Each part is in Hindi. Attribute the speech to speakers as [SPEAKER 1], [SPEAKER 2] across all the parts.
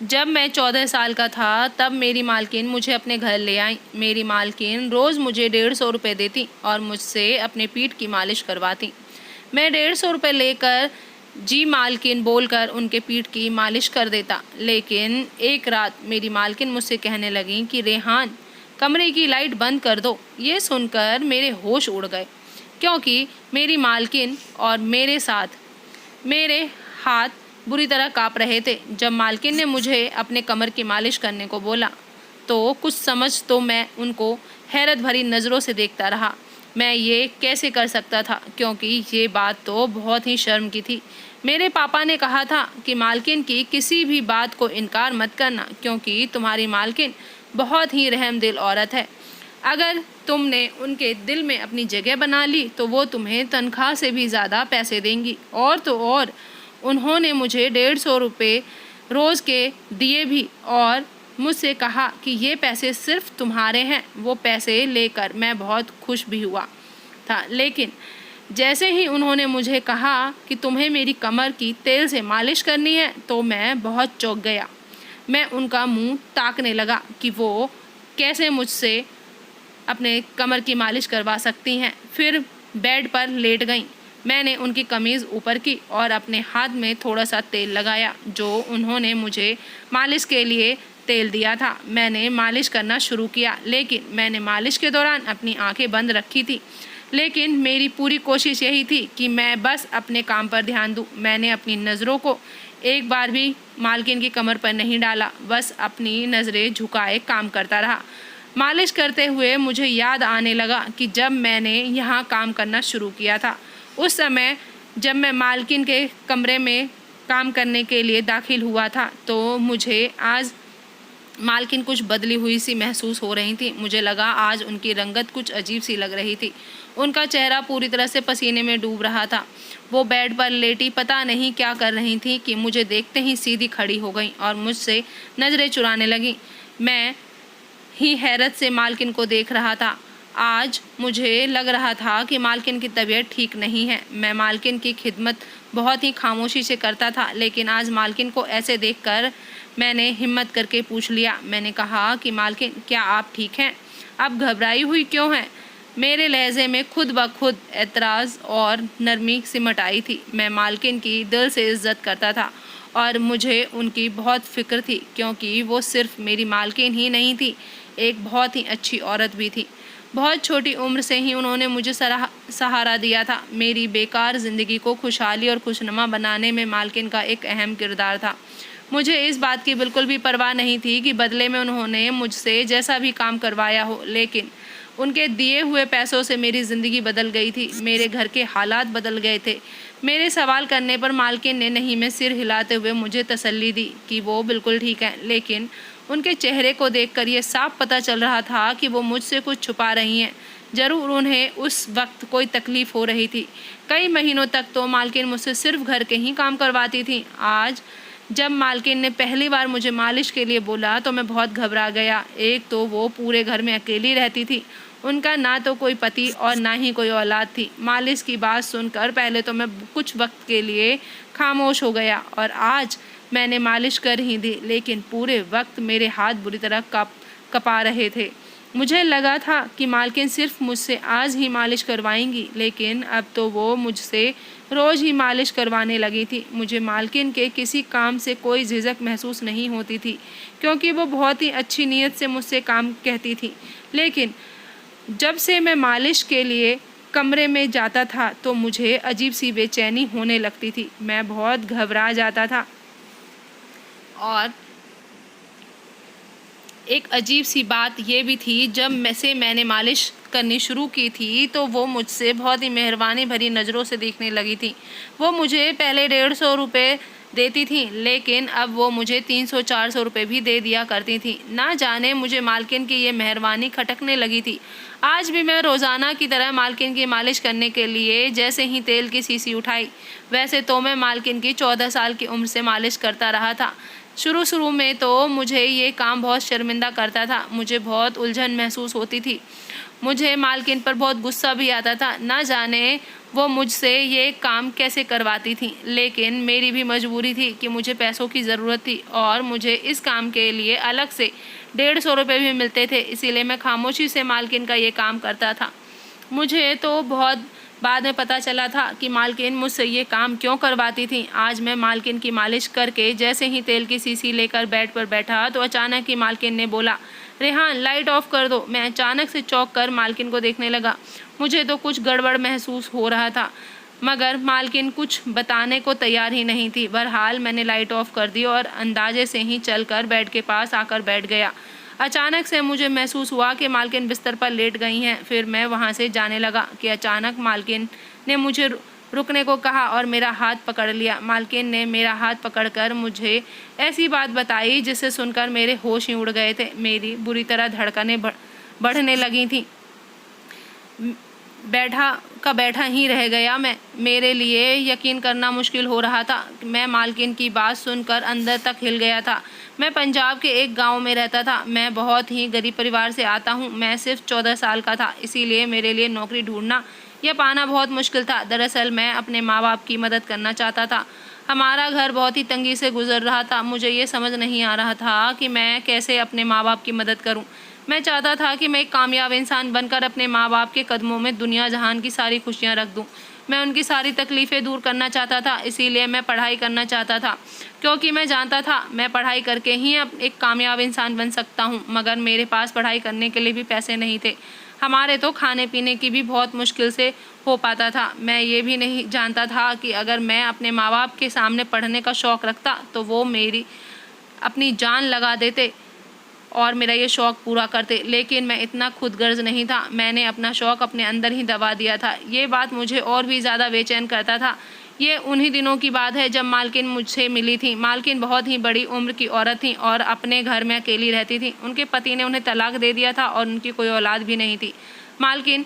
[SPEAKER 1] जब मैं 14 साल का था तब मेरी मालकिन मुझे अपने घर ले आई। मेरी मालकिन रोज़ मुझे 150 रुपये देती और मुझसे अपने पीठ की मालिश करवाती। मैं 150 रुपये लेकर जी मालकिन बोलकर उनके पीठ की मालिश कर देता। लेकिन एक रात मेरी मालकिन मुझसे कहने लगी कि रेहान, कमरे की लाइट बंद कर दो। ये सुनकर मेरे होश उड़ गए, क्योंकि मेरी मालकिन और मेरे साथ मेरे हाथ बुरी तरह काँप रहे थे। जब मालकिन ने मुझे अपने कमर की मालिश करने को बोला तो कुछ समझ तो मैं उनको हैरत भरी नज़रों से देखता रहा। मैं ये कैसे कर सकता था, क्योंकि ये बात तो बहुत ही शर्म की थी। मेरे पापा ने कहा था कि मालकिन की किसी भी बात को इनकार मत करना, क्योंकि तुम्हारी मालकिन बहुत ही रहमदिल औरत है। अगर तुमने उनके दिल में अपनी जगह बना ली तो वो तुम्हें तनख्वाह से भी ज़्यादा पैसे देंगी। और तो और उन्होंने मुझे 150 रुपये रोज़ के दिए भी और मुझसे कहा कि ये पैसे सिर्फ तुम्हारे हैं। वो पैसे लेकर मैं बहुत खुश भी हुआ था, लेकिन जैसे ही उन्होंने मुझे कहा कि तुम्हें मेरी कमर की तेल से मालिश करनी है तो मैं बहुत चौंक गया। मैं उनका मुंह ताकने लगा कि वो कैसे मुझसे अपने कमर की मालिश करवा सकती हैं। फिर बेड पर लेट गईं। मैंने उनकी कमीज़ ऊपर की और अपने हाथ में थोड़ा सा तेल लगाया जो उन्होंने मुझे मालिश के लिए तेल दिया था। मैंने मालिश करना शुरू किया, लेकिन मैंने मालिश के दौरान अपनी आंखें बंद रखी थी। लेकिन मेरी पूरी कोशिश यही थी कि मैं बस अपने काम पर ध्यान दूं। मैंने अपनी नज़रों को एक बार भी मालकिन की कमर पर नहीं डाला, बस अपनी नज़रें झुकाए काम करता रहा। मालिश करते हुए मुझे याद आने लगा कि जब मैंने यहाँ काम करना शुरू किया था, उस समय जब मैं मालकिन के कमरे में काम करने के लिए दाखिल हुआ था तो मुझे आज मालकिन कुछ बदली हुई सी महसूस हो रही थी। मुझे लगा आज उनकी रंगत कुछ अजीब सी लग रही थी। उनका चेहरा पूरी तरह से पसीने में डूब रहा था। वो बेड पर लेटी पता नहीं क्या कर रही थी कि मुझे देखते ही सीधी खड़ी हो गई और मुझसे नज़रें चुराने लगी। मैं ही हैरत से मालकिन को देख रहा था। आज मुझे लग रहा था कि मालकिन की तबीयत ठीक नहीं है। मैं मालकिन की खिदमत बहुत ही खामोशी से करता था, लेकिन आज मालकिन को ऐसे देखकर मैंने हिम्मत करके पूछ लिया। मैंने कहा कि मालकिन, क्या आप ठीक हैं? आप घबराई हुई क्यों हैं? मेरे लहजे में खुद ब खुद एतराज़ और नरमी सिमट आई थी। मैं मालकिन की दिल से इज्जत करता था और मुझे उनकी बहुत फ़िक्र थी, क्योंकि वो सिर्फ मेरी मालकिन ही नहीं थी, एक बहुत ही अच्छी औरत भी थी। बहुत छोटी उम्र से ही उन्होंने मुझे सहारा दिया था। मेरी बेकार ज़िंदगी को खुशहाली और खुशनुमा बनाने में मालकिन का एक अहम किरदार था। मुझे इस बात की बिल्कुल भी परवाह नहीं थी कि बदले में उन्होंने मुझसे जैसा भी काम करवाया हो, लेकिन उनके दिए हुए पैसों से मेरी ज़िंदगी बदल गई थी। मेरे घर के हालात बदल गए थे। मेरे सवाल करने पर मालकिन ने नहीं में सिर हिलाते हुए मुझे तसल्ली दी कि वो बिल्कुल ठीक हैं, लेकिन उनके चेहरे को देखकर ये साफ पता चल रहा था कि वो मुझसे कुछ छुपा रही हैं। ज़रूर उन्हें उस वक्त कोई तकलीफ़ हो रही थी। कई महीनों तक तो मालकिन मुझसे सिर्फ घर के ही काम करवाती थी। आज जब मालकिन ने पहली बार मुझे मालिश के लिए बोला तो मैं बहुत घबरा गया। एक तो वो पूरे घर में अकेली रहती थी, उनका ना तो कोई पति और ना ही कोई औलाद थी। मालिश की बात सुनकर पहले तो मैं कुछ वक्त के लिए खामोश हो गया और आज मैंने मालिश कर ही दी, लेकिन पूरे वक्त मेरे हाथ बुरी तरह कपा रहे थे। मुझे लगा था कि मालकिन सिर्फ मुझसे आज ही मालिश करवाएंगी, लेकिन अब तो वो मुझसे रोज़ ही मालिश करवाने लगी थी। मुझे मालकिन के किसी काम से कोई झिझक महसूस नहीं होती थी, क्योंकि वो बहुत ही अच्छी नीयत से मुझसे काम कहती थी। लेकिन जब से मैं मालिश के लिए कमरे में जाता था तो मुझे अजीब सी बेचैनी होने लगती थी। मैं बहुत घबरा जाता था और एक अजीब सी बात ये भी थी, जब मैंने मालिश करनी शुरू की थी तो वो मुझसे बहुत ही मेहरबानी भरी नज़रों से देखने लगी थी। वो मुझे पहले 150 रुपये देती थी, लेकिन अब वो मुझे 300-400 रुपये भी दे दिया करती थी। ना जाने मुझे मालकिन की ये मेहरबानी खटकने लगी थी। आज भी मैं रोज़ाना की तरह मालकिन की मालिश करने के लिए जैसे ही तेल की शीशी उठाई, वैसे तो मैं मालकिन की 14 साल की उम्र से मालिश करता रहा था। शुरू में तो मुझे ये काम बहुत शर्मिंदा करता था, मुझे बहुत उलझन महसूस होती थी। मुझे मालकिन पर बहुत गुस्सा भी आता था, ना जाने वो मुझसे ये काम कैसे करवाती थी। लेकिन मेरी भी मजबूरी थी कि मुझे पैसों की ज़रूरत थी और मुझे इस काम के लिए अलग से 150 रुपये भी मिलते थे, इसीलिए मैं खामोशी से मालकिन का ये काम करता था। मुझे तो बहुत बाद में पता चला था कि मालकिन मुझसे ये काम क्यों करवाती थी। आज मैं मालकिन की मालिश करके जैसे ही तेल की शीशी लेकर बेड पर बैठा तो अचानक ही मालकिन ने बोला, रेहान लाइट ऑफ कर दो। मैं अचानक से चौंक कर मालकिन को देखने लगा। मुझे तो कुछ गड़बड़ महसूस हो रहा था, मगर मालकिन कुछ बताने को तैयार ही नहीं थी। बहरहाल मैंने लाइट ऑफ कर दी और अंदाजे से ही चलकर बेड के पास आकर बैठ गया। अचानक से मुझे महसूस हुआ कि मालकिन बिस्तर पर लेट गई हैं। फिर मैं वहाँ से जाने लगा कि अचानक मालकिन ने मुझे रुकने को कहा और मेरा हाथ पकड़ लिया। मालकिन ने मेरा हाथ पकड़कर मुझे ऐसी बात बताई जिसे सुनकर मेरे होश ही उड़ गए थे। मेरी बुरी तरह धड़कनें बढ़ने लगी थीं। बैठा ही रह गया मैं। मेरे लिए यकीन करना मुश्किल हो रहा था। मैं मालकिन की बात सुनकर अंदर तक हिल गया था। मैं पंजाब के एक गांव में रहता था। मैं बहुत ही गरीब परिवार से आता हूं। मैं सिर्फ 14 साल का था, इसीलिए मेरे लिए नौकरी ढूंढना या पाना बहुत मुश्किल था। दरअसल मैं अपने माँ बाप की मदद करना चाहता था। हमारा घर बहुत ही तंगी से गुजर रहा था। मुझे ये समझ नहीं आ रहा था कि मैं कैसे अपने माँ बाप की मदद करूं। मैं चाहता था कि मैं एक कामयाब इंसान बनकर अपने माँ बाप के कदमों में दुनिया जहान की सारी खुशियाँ रख दूं। मैं उनकी सारी तकलीफ़ें दूर करना चाहता था, इसीलिए मैं पढ़ाई करना चाहता था, क्योंकि मैं जानता था मैं पढ़ाई करके ही अब एक कामयाब इंसान बन सकता हूँ। मगर मेरे पास पढ़ाई करने के लिए भी पैसे नहीं थे। हमारे तो खाने पीने की भी बहुत मुश्किल से हो पाता था। मैं ये भी नहीं जानता था कि अगर मैं अपने माँ बाप के सामने पढ़ने का शौक़ रखता तो वो मेरी अपनी जान लगा देते और मेरा ये शौक़ पूरा करते। लेकिन मैं इतना खुदगर्ज नहीं था। मैंने अपना शौक़ अपने अंदर ही दबा दिया था। ये बात मुझे और भी ज़्यादा बेचैन करता था। ये उन्हीं दिनों की बात है जब मालकिन मुझसे मिली थी। मालकिन बहुत ही बड़ी उम्र की औरत थी और अपने घर में अकेली रहती थी। उनके पति ने उन्हें तलाक दे दिया था और उनकी कोई औलाद भी नहीं थी। मालकिन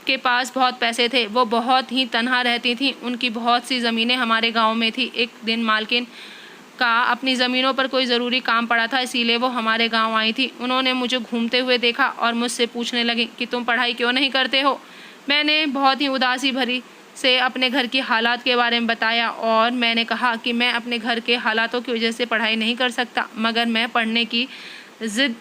[SPEAKER 1] के पास बहुत पैसे थे। वो बहुत ही तनहा रहती थी। उनकी बहुत सी ज़मीनें हमारे गाँव में थी। एक दिन मालकिन का अपनी ज़मीनों पर कोई ज़रूरी काम पड़ा था, इसीलिए वो हमारे गांव आई थी। उन्होंने मुझे घूमते हुए देखा और मुझसे पूछने लगी कि तुम पढ़ाई क्यों नहीं करते हो। मैंने बहुत ही उदासी भरी से अपने घर की हालात के बारे में बताया और मैंने कहा कि मैं अपने घर के हालातों की वजह से पढ़ाई नहीं कर सकता, मगर मैं पढ़ने की ज़िद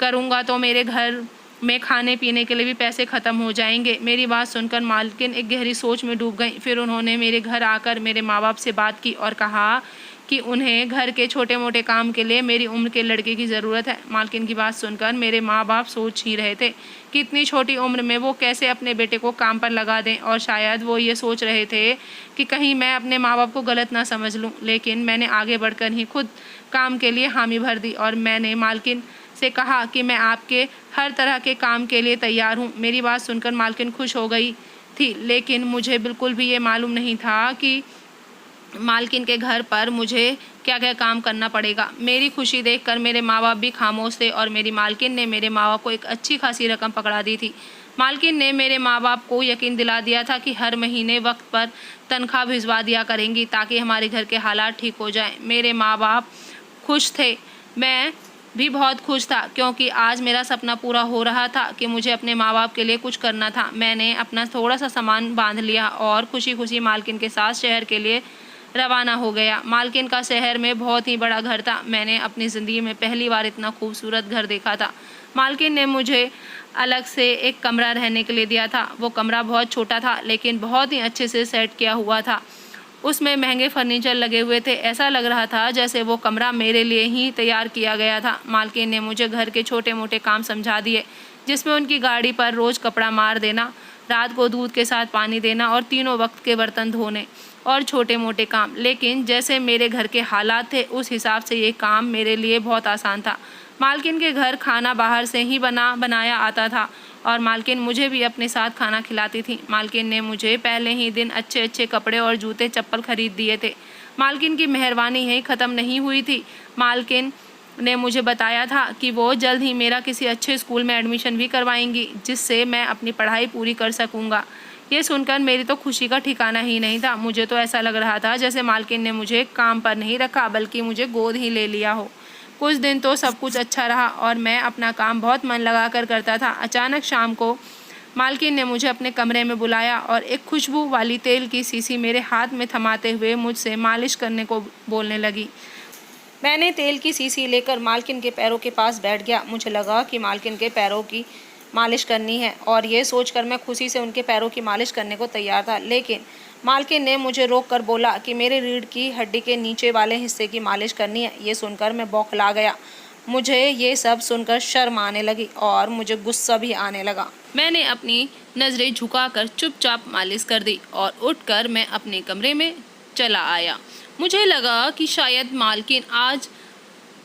[SPEAKER 1] करूँगा तो मेरे घर में खाने पीने के लिए भी पैसे ख़त्म हो जाएंगे। मेरी बात सुनकर मालकिन एक गहरी सोच में डूब गई। फिर उन्होंने मेरे घर आकर मेरे माँ बाप से बात की और कहा कि उन्हें घर के छोटे मोटे काम के लिए मेरी उम्र के लड़के की ज़रूरत है। मालकिन की बात सुनकर मेरे माँ बाप सोच ही रहे थे कि इतनी छोटी उम्र में वो कैसे अपने बेटे को काम पर लगा दें, और शायद वो ये सोच रहे थे कि कहीं मैं अपने माँ बाप को गलत ना समझ लूँ। लेकिन मैंने आगे बढ़कर ही खुद काम के लिए हामी भर दी और मैंने मालकिन से कहा कि मैं आपके हर तरह के काम के लिए तैयार हूँ। मेरी बात सुनकर मालकिन खुश हो गई थी, लेकिन मुझे बिल्कुल भी ये मालूम नहीं था कि मालकिन के घर पर मुझे क्या क्या काम करना पड़ेगा। मेरी खुशी देखकर मेरे माँ बाप भी खामोश थे और मेरी मालकिन ने मेरे माँ बाप को एक अच्छी खासी रकम पकड़ा दी थी। मालकिन ने मेरे माँ बाप को यकीन दिला दिया था कि हर महीने वक्त पर तनख्वाह भिजवा दिया करेंगी ताकि हमारे घर के हालात ठीक हो जाएं। मेरे माँ बाप खुश थे, मैं भी बहुत खुश था, क्योंकि आज मेरा सपना पूरा हो रहा था कि मुझे अपने माँ बाप के लिए कुछ करना था। मैंने अपना थोड़ा सा सामान बांध लिया और खुशी खुशी मालकिन के साथ शहर के लिए रवाना हो गया। मालकिन का शहर में बहुत ही बड़ा घर था। मैंने अपनी ज़िंदगी में पहली बार इतना खूबसूरत घर देखा था। मालकिन ने मुझे अलग से एक कमरा रहने के लिए दिया था। वो कमरा बहुत छोटा था, लेकिन बहुत ही अच्छे से सेट किया हुआ था। उसमें महंगे फर्नीचर लगे हुए थे। ऐसा लग रहा था जैसे वो कमरा मेरे लिए ही तैयार किया गया था। मालकिन ने मुझे घर के छोटे मोटे काम समझा दिए, जिसमें उनकी गाड़ी पर रोज़ कपड़ा मार देना, रात को दूध के साथ पानी देना और तीनों वक्त के बर्तन धोने और छोटे मोटे काम। लेकिन जैसे मेरे घर के हालात थे उस हिसाब से ये काम मेरे लिए बहुत आसान था। मालकिन के घर खाना बाहर से ही बनाया आता था और मालकिन मुझे भी अपने साथ खाना खिलाती थी। मालकिन ने मुझे पहले ही दिन अच्छे अच्छे कपड़े और जूते चप्पल खरीद दिए थे। मालकिन की मेहरबानी यहीं ख़त्म नहीं हुई थी। मालकिन ने मुझे बताया था कि वो जल्द ही मेरा किसी अच्छे स्कूल में एडमिशन भी करवाएंगी, जिससे मैं अपनी पढ़ाई पूरी कर सकूंगा। ये सुनकर मेरी तो खुशी का ठिकाना ही नहीं था। मुझे तो ऐसा लग रहा था जैसे मालकिन ने मुझे काम पर नहीं रखा बल्कि मुझे गोद ही ले लिया हो। कुछ दिन तो सब कुछ अच्छा रहा और मैं अपना काम बहुत मन लगा कर करता था। अचानक शाम को मालकिन ने मुझे अपने कमरे में बुलाया और एक खुशबू वाली तेल की शीशी मेरे हाथ में थमाते हुए मुझसे मालिश करने को बोलने लगी। मैंने तेल की शीशी लेकर मालकिन के पैरों के पास बैठ गया। मुझे लगा कि मालकिन के पैरों की मालिश करनी है और ये सोचकर मैं खुशी से उनके पैरों की मालिश करने को तैयार था, लेकिन मालकिन ने मुझे रोक कर बोला कि मेरे रीढ़ की हड्डी के नीचे वाले हिस्से की मालिश करनी है। ये सुनकर मैं बौखला गया। मुझे ये सब सुनकर शर्म आने लगी और मुझे गुस्सा भी आने लगा। मैंने अपनी नज़रें झुकाकर चुपचाप मालिश कर दी और उठकर मैं अपने कमरे में चला आया। मुझे लगा कि शायद मालकिन आज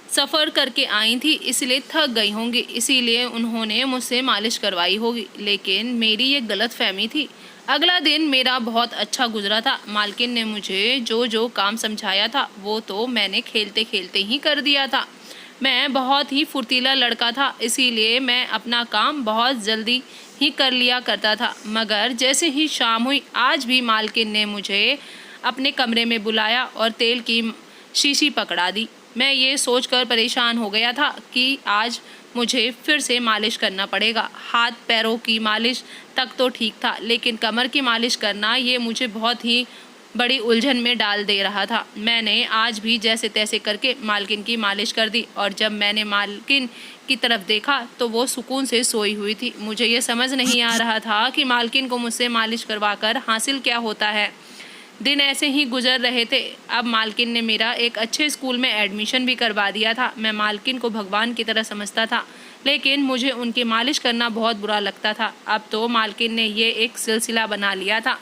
[SPEAKER 1] सफ़र करके आई थी इसलिए थक गई होंगी, इसीलिए उन्होंने मुझसे मालिश करवाई होगी, लेकिन मेरी ये गलत फहमी थी। अगला दिन मेरा बहुत अच्छा गुजरा था। मालकिन ने मुझे जो जो काम समझाया था वो तो मैंने खेलते खेलते ही कर दिया था। मैं बहुत ही फुर्तीला लड़का था, इसीलिए मैं अपना काम बहुत जल्दी ही कर लिया करता था। मगर जैसे ही शाम हुई आज भी मालकिन ने मुझे अपने कमरे में बुलाया और तेल की शीशी पकड़ा दी। मैं ये सोचकर परेशान हो गया था कि आज मुझे फिर से मालिश करना पड़ेगा। हाथ पैरों की मालिश तक तो ठीक था, लेकिन कमर की मालिश करना ये मुझे बहुत ही बड़ी उलझन में डाल दे रहा था। मैंने आज भी जैसे तैसे करके मालकिन की मालिश कर दी और जब मैंने मालकिन की तरफ देखा तो वो सुकून से सोई हुई थी। मुझे ये समझ नहीं आ रहा था कि मालकिन को मुझसे मालिश करवाकर हासिल क्या होता है। दिन ऐसे ही गुजर रहे थे। अब मालकिन ने मेरा एक अच्छे स्कूल में एडमिशन भी करवा दिया था। मैं मालकिन को भगवान की तरह समझता था, लेकिन मुझे उनकी मालिश करना बहुत बुरा लगता था। अब तो मालकिन ने ये एक सिलसिला बना लिया था।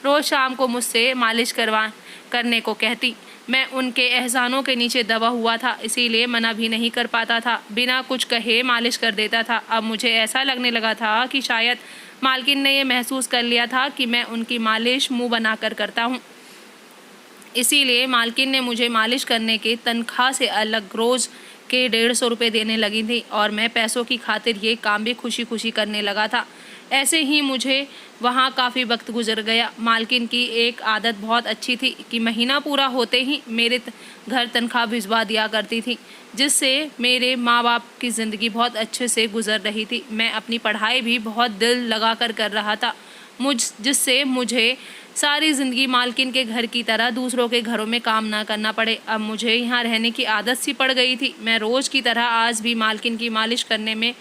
[SPEAKER 1] रोज़ शाम को मुझसे मालिश करने को कहती। मैं उनके एहसानों के नीचे दबा हुआ था, इसीलिए मना भी नहीं कर पाता था। बिना कुछ कहे मालिश कर देता था। अब मुझे ऐसा लगने लगा था कि शायद मालकिन ने ये महसूस कर लिया था कि मैं उनकी मालिश मुंह बनाकर करता हूँ, इसीलिए मालकिन ने मुझे मालिश करने के तनख्वाह से अलग रोज़ के 150 रुपये देने लगी थी और मैं पैसों की खातिर ये काम भी खुशी खुशी करने लगा था। ऐसे ही मुझे वहाँ काफ़ी वक्त गुजर गया। मालकिन की एक आदत बहुत अच्छी थी कि महीना पूरा होते ही मेरे घर तनख्वाह भिजवा दिया करती थी, जिससे मेरे माँ बाप की ज़िंदगी बहुत अच्छे से गुजर रही थी। मैं अपनी पढ़ाई भी बहुत दिल लगा कर रहा था, जिससे मुझे सारी ज़िंदगी मालकिन के घर की तरह दूसरों के घरों में काम ना करना पड़े। अब मुझे यहाँ रहने की आदत सी पड़ गई थी। मैं रोज़ की तरह आज भी मालकिन की मालिश करने में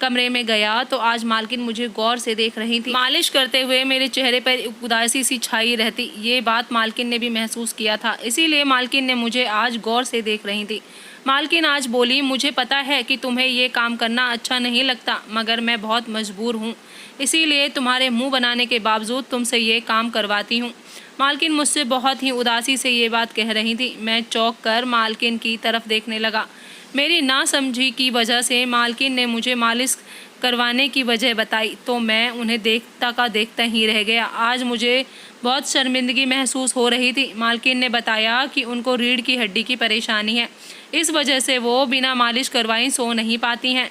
[SPEAKER 1] कमरे में गया तो आज मालकिन मुझे गौर से देख रही थी। मालिश करते हुए मेरे चेहरे पर उदासी सी छाई रहती। ये बात मालकिन ने भी महसूस किया था, इसीलिए मालकिन ने मुझे आज गौर से देख रही थी। मालकिन आज बोली, मुझे पता है कि तुम्हें ये काम करना अच्छा नहीं लगता, मगर मैं बहुत मजबूर हूँ, इसीलिए तुम्हारे मुंह बनाने के बावजूद तुमसे ये काम करवाती हूँ। मालकिन मुझसे बहुत ही उदासी से ये बात कह रही थी। मैं चौंक कर मालकिन की तरफ देखने लगा। मेरी नासमझी की वजह से मालकिन ने मुझे मालिश करवाने की वजह बताई तो मैं उन्हें देखता का देखता ही रह गया। आज मुझे बहुत शर्मिंदगी महसूस हो रही थी। मालकिन ने बताया कि उनको रीढ़ की हड्डी की परेशानी है, इस वजह से वो बिना मालिश करवाई सो नहीं पाती हैं।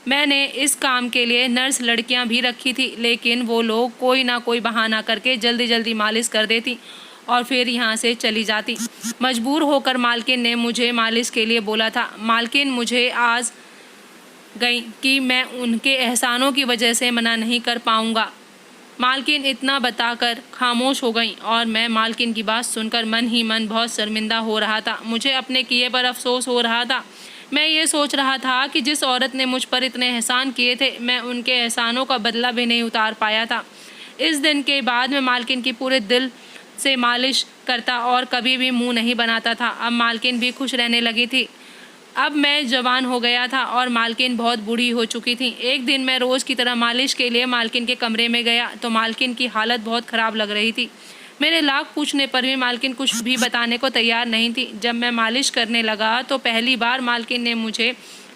[SPEAKER 1] मैंने इस काम के लिए नर्स लड़कियां भी रखी थी, लेकिन वो लोग कोई ना कोई बहाना करके जल्दी जल्दी मालिश कर देती और फिर यहाँ से चली जाती। मजबूर होकर मालकिन ने मुझे मालिश के लिए बोला था। मालकिन मुझे आज गई कि मैं उनके एहसानों की वजह से मना नहीं कर पाऊँगा। मालकिन इतना बताकर खामोश हो गई और मैं मालकिन की बात सुनकर मन ही मन बहुत शर्मिंदा हो रहा था। मुझे अपने किए पर अफसोस हो रहा था। मैं ये सोच रहा था कि जिस औरत ने मुझ पर इतने एहसान किए थे, मैं उनके एहसानों का बदला भी नहीं उतार पाया था। इस दिन के बाद मैं मालकिन की पूरे दिल से मालिश करता और कभी भी मुंह नहीं बनाता था। अब मालकिन भी खुश रहने लगी थी। अब मैं जवान हो गया था और मालकिन बहुत बूढ़ी हो चुकी थी। एक दिन मैं रोज़ की तरह मालिश के लिए मालकिन के कमरे में गया तो मालकिन की हालत बहुत ख़राब लग रही थी। मेरे लाख पूछने पर भी मालकिन कुछ भी बताने को तैयार नहीं थी। जब मैं मालिश करने लगा तो पहली बार मालकिन ने मुझे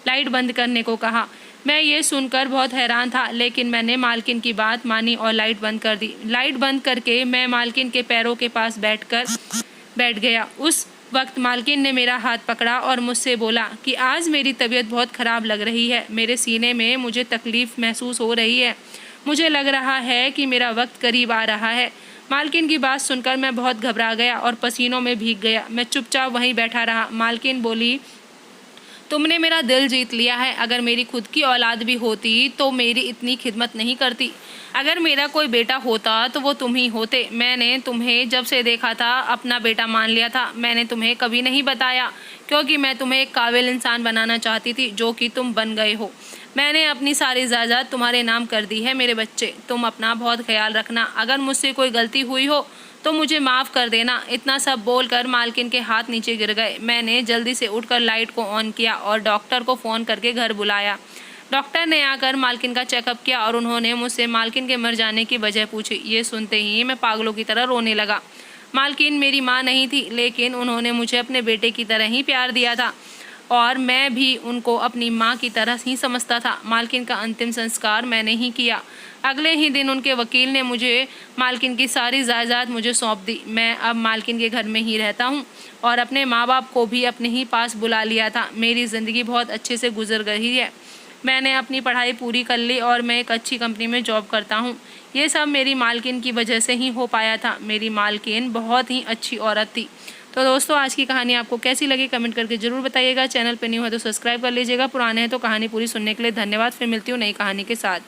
[SPEAKER 1] लाइट बंद करने को कहा। मैं ये सुनकर बहुत हैरान था, लेकिन मैंने मालकिन की बात मानी और लाइट बंद कर दी। लाइट बंद करके मैं मालकिन के पैरों के पास बैठ गया। उस वक्त मालकिन ने मेरा हाथ पकड़ा और मुझसे बोला कि आज मेरी तबीयत बहुत ख़राब लग रही है, मेरे सीने में मुझे तकलीफ़ महसूस हो रही है। मुझे लग रहा है कि मेरा वक्त करीब आ रहा है। मालकिन की बात सुनकर मैं बहुत घबरा गया और पसीनों में भीग गया। मैं चुपचाप वहीं बैठा रहा। मालकिन बोली, तुमने मेरा दिल जीत लिया है। अगर मेरी खुद की औलाद भी होती तो मेरी इतनी खिदमत नहीं करती। अगर मेरा कोई बेटा होता तो वो तुम ही होते। मैंने तुम्हें जब से देखा था अपना बेटा मान लिया था। मैंने तुम्हें कभी नहीं बताया क्योंकि मैं तुम्हें एक काबिल इंसान बनाना चाहती थी, जो कि तुम बन गए हो। मैंने अपनी सारी जायदाद तुम्हारे नाम कर दी है। मेरे बच्चे, तुम अपना बहुत ख्याल रखना। अगर मुझसे कोई गलती हुई हो तो मुझे माफ़ कर देना। इतना सब बोलकर मालकिन के हाथ नीचे गिर गए। मैंने जल्दी से उठकर लाइट को ऑन किया और डॉक्टर को फ़ोन करके घर बुलाया। डॉक्टर ने आकर मालकिन का चेकअप किया और उन्होंने मुझसे मालकिन के मर जाने की वजह पूछी। ये सुनते ही मैं पागलों की तरह रोने लगा। मालकिन मेरी माँ नहीं थी, लेकिन उन्होंने मुझे अपने बेटे की तरह ही प्यार दिया था और मैं भी उनको अपनी माँ की तरह ही समझता था। मालकिन का अंतिम संस्कार मैंने ही किया। अगले ही दिन उनके वकील ने मुझे मालकिन की सारी जायदाद मुझे सौंप दी। मैं अब मालकिन के घर में ही रहता हूँ और अपने माँ बाप को भी अपने ही पास बुला लिया था। मेरी ज़िंदगी बहुत अच्छे से गुजर गई है। मैंने अपनी पढ़ाई पूरी कर ली और मैं एक अच्छी कंपनी में जॉब करता हूँ। ये सब मेरी मालकिन की वजह से ही हो पाया था। मेरी मालकिन बहुत ही अच्छी औरत थी। तो दोस्तों, आज की कहानी आपको कैसी लगी कमेंट करके ज़रूर बताइएगा। चैनल पर न्यू है तो सब्सक्राइब कर लीजिएगा। पुराने हैं तो कहानी पूरी सुनने के लिए धन्यवाद। फिर मिलती हूँ नई कहानी के साथ।